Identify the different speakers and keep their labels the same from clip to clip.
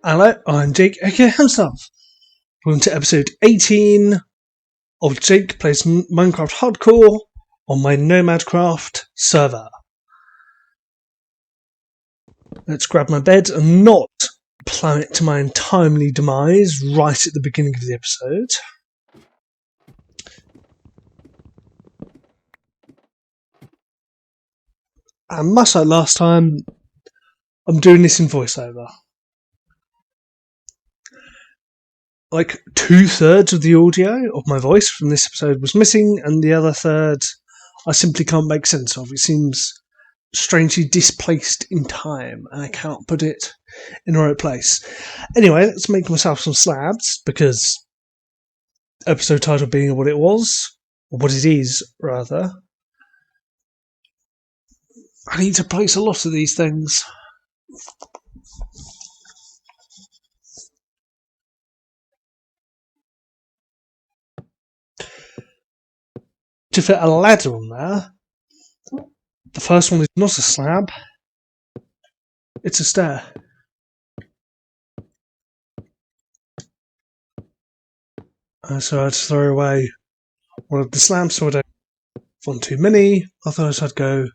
Speaker 1: Hello, I'm Jake, aka HamStuff. Welcome to episode 18 of Jake Plays Minecraft Hardcore on my Nomadcraft server. Let's grab my bed and not plummet to my untimely demise right at the beginning of the episode. And much like last time, I'm doing this in voiceover. Like 2/3 of the audio of my voice from this episode was missing, and the other third I simply can't make sense of. It seems strangely displaced in time, and I cannot put it in the right place. Anyway, let's make myself some slabs, because episode title being what it was, or what it is, rather. I need to place a lot of these things. To fit a ladder on there, the first one is not a slab, it's a stair. So I had to throw away one of the slabs so I don't have one too many, otherwise I'd go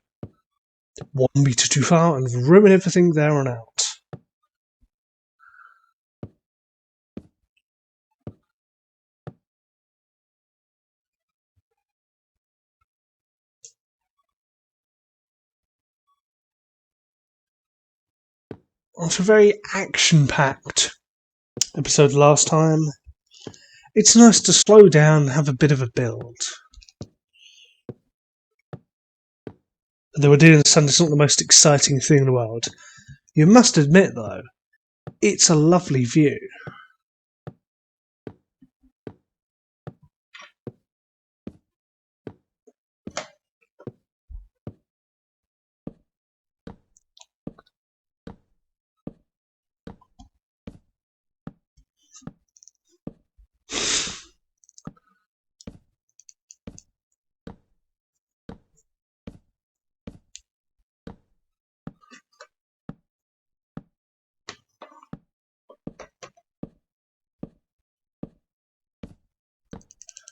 Speaker 1: 1 meter too far and ruin everything there on out. After a very action-packed episode last time, it's nice to slow down and have a bit of a build. Though we're doing this, it's not the most exciting thing in the world. You must admit, though, it's a lovely view.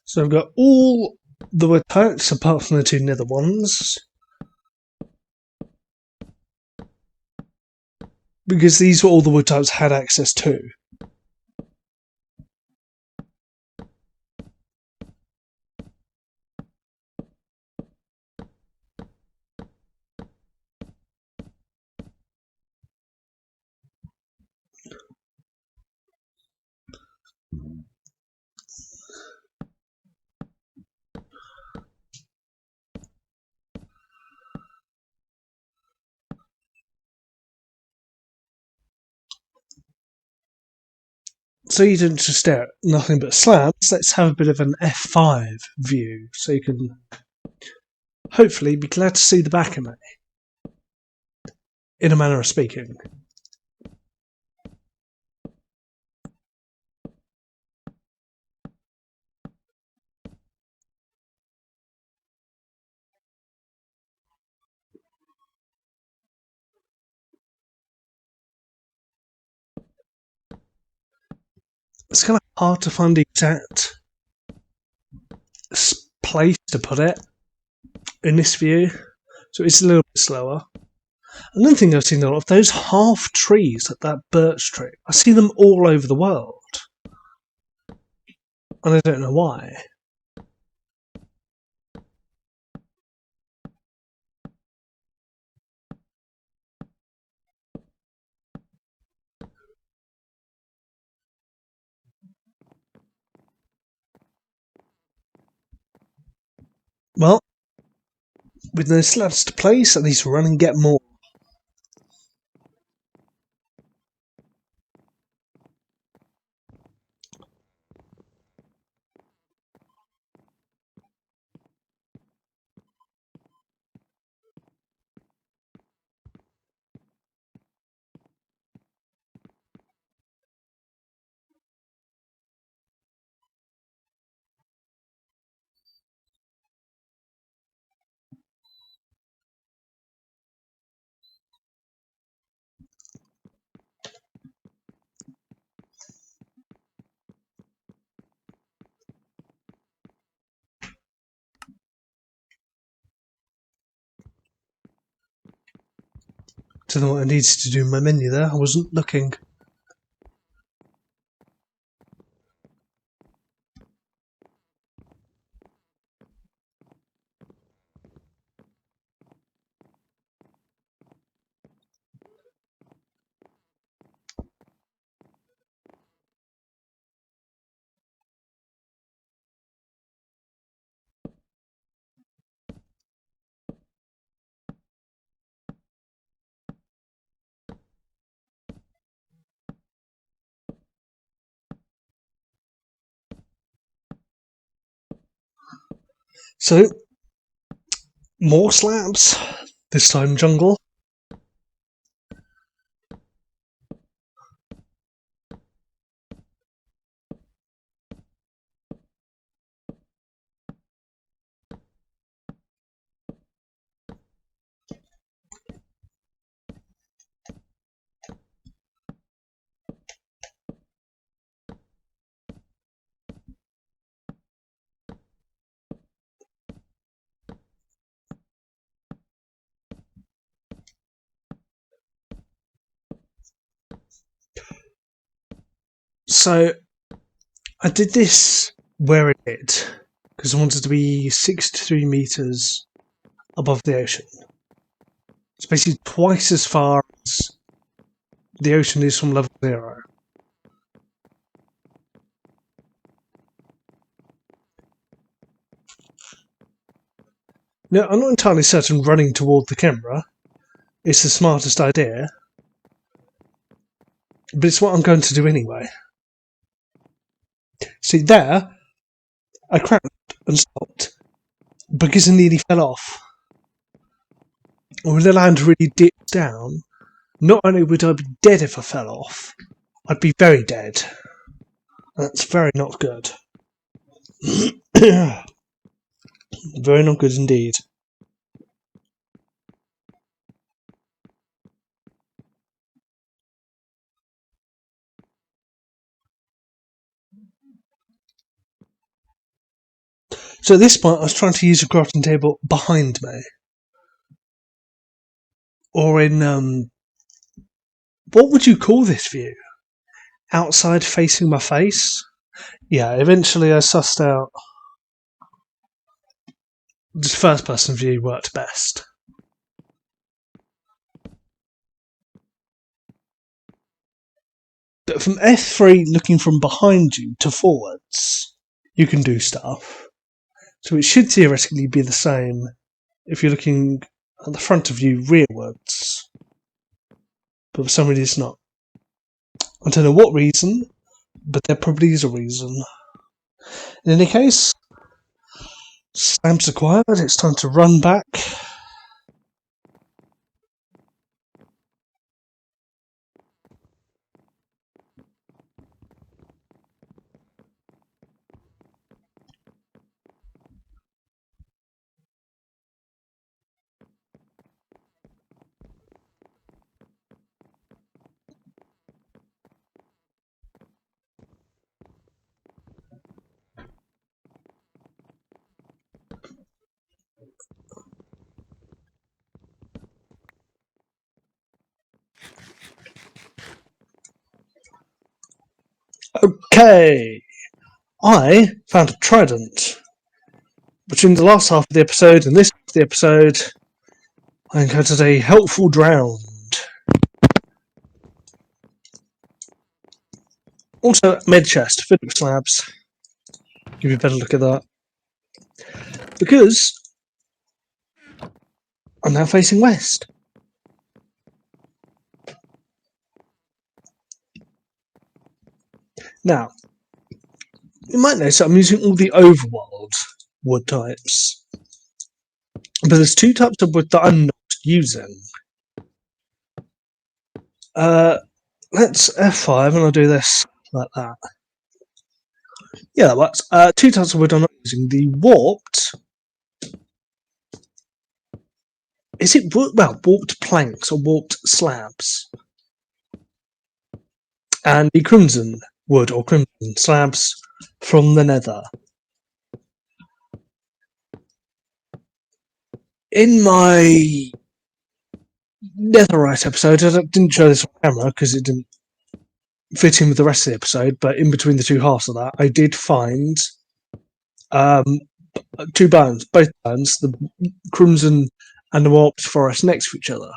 Speaker 1: So I've got all the wood pallets apart from the two nether ones, because these were all the wood types I had access to. So you don't just stare at nothing but slabs, let's have a bit of an F5 view, so you can hopefully be glad to see the back of me, in a manner of speaking. It's kind of hard to find the exact place to put it in this view, so it's a little bit slower. Another thing I've seen a lot of, those half trees, like that birch tree, I see them all over the world, and I don't know why. Well, with no slabs to place, I need to run and get more. Don't know what I needed to do in my menu there. I wasn't looking. So, more slabs. This time jungle. So, I did this where it did, because I wanted to be 63 metres above the ocean. It's basically twice as far as the ocean is from level 0. Now, I'm not entirely certain running toward the camera is the smartest idea, but it's what I'm going to do anyway. See, there, I crouched and stopped because I nearly fell off. When the land really dipped down, not only would I be dead if I fell off, I'd be very dead. That's very not good. Very not good indeed. So at this point, I was trying to use a crafting table behind me. Or in, what would you call this view? Outside facing my face? Yeah, eventually I sussed out this first person view worked best. But from F3 looking from behind you to forwards, you can do stuff. So it should theoretically be the same if you're looking at the front of you rearwards. But for some reason it's not. I don't know what reason, but there probably is a reason. In any case, stamps acquired, it's time to run back. Okay, I found a trident. Between the last half of the episode and this half of the episode, I encountered a helpful drowned. Also, med chest, filled with slabs. Give you a better look at that. Because I'm now facing west. Now, you might notice I'm using all the overworld wood types. But there's two types of wood that I'm not using. Let's F5 and I'll do this like that. Yeah, that works. Two types of wood I'm not using. The warped. Is it warped planks or warped slabs? And the crimson wood or crimson slabs from the nether. In my netherite episode. I didn't show this on camera because it didn't fit in with the rest of the episode, but in between the two halves of that, I did find um, two bones, both bones, the Crimson and the Warped Forest next to each other.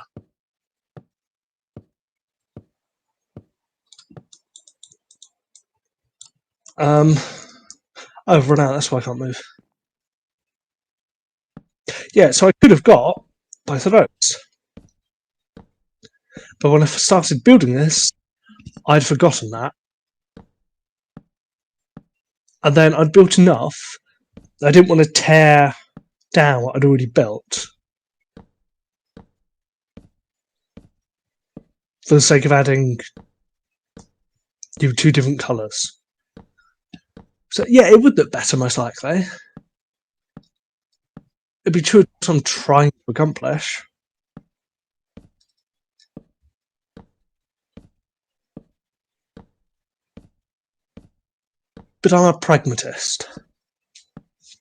Speaker 1: I've run out, that's why I can't move. Yeah, so I could have got both of those. But when I started building this, I'd forgotten that. And then I'd built enough that I didn't want to tear down what I'd already built for the sake of adding two different colours. So yeah, it would look better most likely. It'd be true what I'm trying to accomplish. But I'm a pragmatist,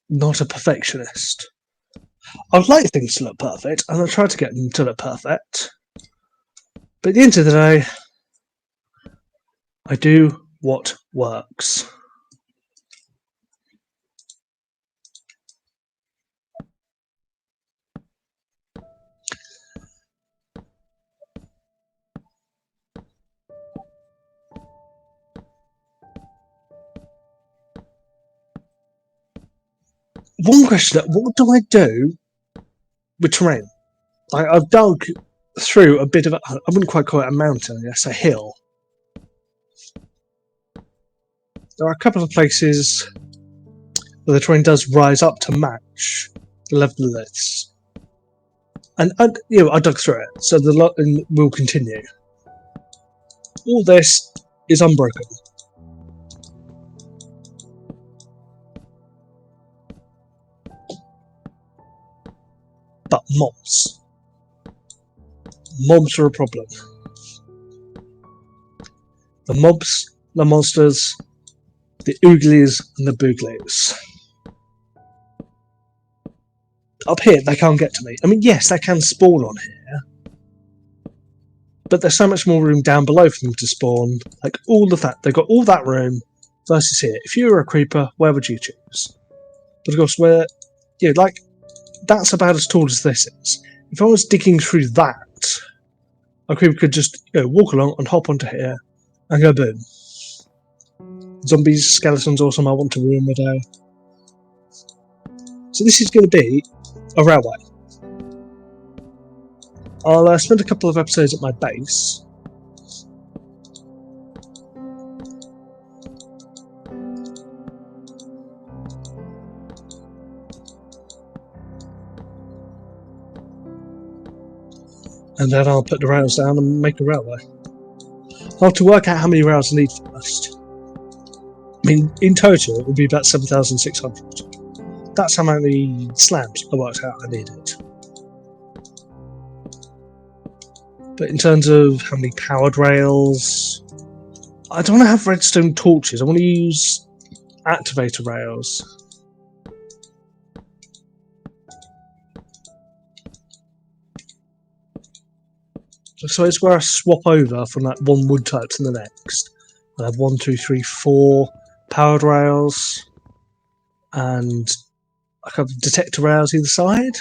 Speaker 1: not a perfectionist. I would like things to look perfect, and I try to get them to look perfect. But at the end of the day, I do what works. One question: what do I do with terrain? I've dug through a bit of I wouldn't quite call it a mountain, yes, a hill. There are a couple of places where the terrain does rise up to match the level of this. And I dug through it, so the lot will continue. All this is unbroken. But mobs. Mobs are a problem. The mobs, the monsters, the ooglies and the booglies. Up here, they can't get to me. I mean, yes, they can spawn on here. But there's so much more room down below for them to spawn. Like, all of that. They've got all that room versus here. If you were a creeper, where would you choose? But of course, that's about as tall as this is. If I was digging through that, a creeper could just walk along and hop onto here and go boom. Zombies, skeletons, awesome. I want to ruin my day. So this is going to be a railway. I'll spend a couple of episodes at my base. And then I'll put the rails down and make a railway. I'll have to work out how many rails I need first. I mean, in total, it will be about 7,600. That's how many slabs I worked out I needed. But in terms of how many powered rails, I don't want to have redstone torches. I want to use activator rails. So it's where I swap over from that one wood type to the next. I have 1, 2, 3, 4 powered rails and a couple of detector rails either side.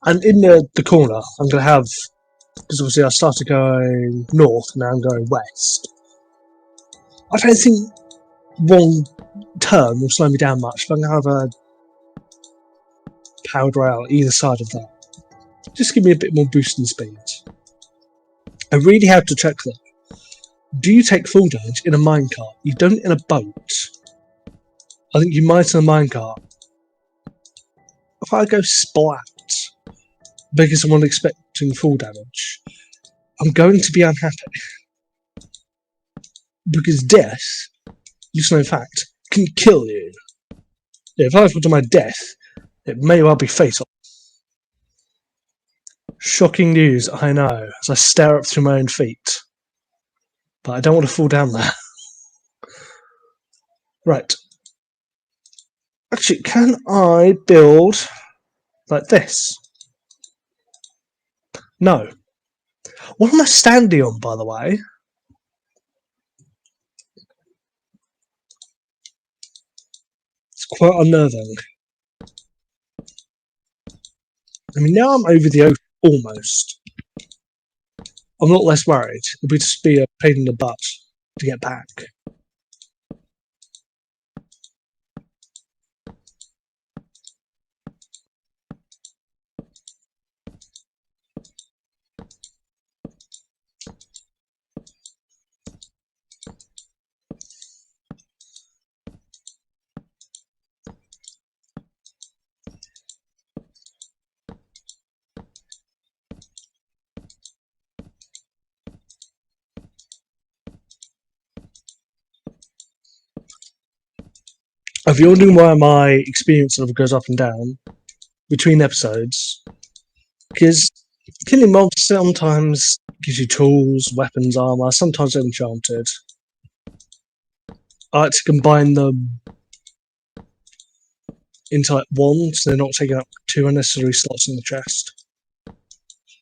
Speaker 1: And in the corner, I'm going to have, because obviously I started going north, now I'm going west. I don't think one turn will slow me down much, but I'm going to have a powered rail either side of that. Just give me a bit more boost in speed. I really have to check though. Do you take full damage in a minecart? You don't in a boat. I think you might in a minecart. If I go splat because I'm not expecting full damage, I'm going to be unhappy. Because death, just no fact, can kill you. If I fall to my death, it may well be fatal. Shocking news, I know, as I stare up through my own feet. But I don't want to fall down there. Right. Actually, can I build like this? No. What am I standing on, by the way? It's quite unnerving. I mean, now I'm over the ocean, almost. I'm not less worried. It'll just be a pain in the butt to get back. If you're wondering why my experience level goes up and down between episodes, because killing mobs sometimes gives you tools, weapons, armor, sometimes they're enchanted. I like to combine them into like one, so they're not taking up 2 unnecessary slots in the chest.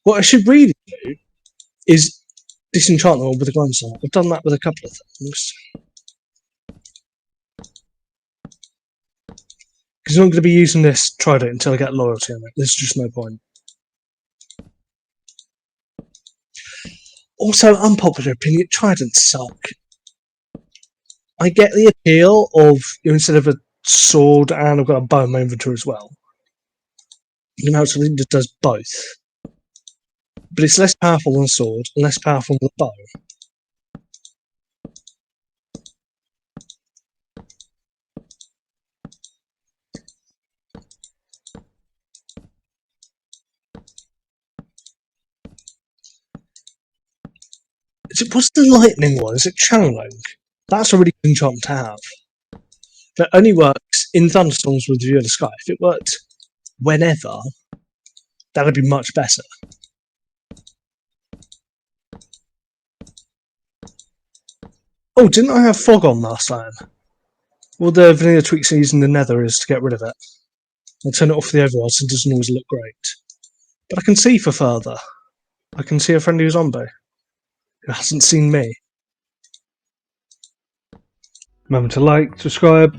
Speaker 1: What I should really do is disenchant them all with a grindstone. I've done that with a couple of things. Because I'm not going to be using this trident until I get loyalty on it. There's just no point. Also, unpopular opinion, tridents suck. I get the appeal of, instead of a sword and I've got a bow in my inventory as well. You know, something that does both. But it's less powerful than a sword and less powerful than a bow. What's the lightning one? Is it channeling? That's a really good enchantment to have. That only works in thunderstorms with view of the sky. If it worked whenever, that'd be much better. Oh, didn't I have fog on last time? Well, the vanilla tweaks using the nether is to get rid of it. I'll turn it off the override so it doesn't always look great. But I can see for further. I can see a friendly zombie who hasn't seen me. Remember to like, subscribe,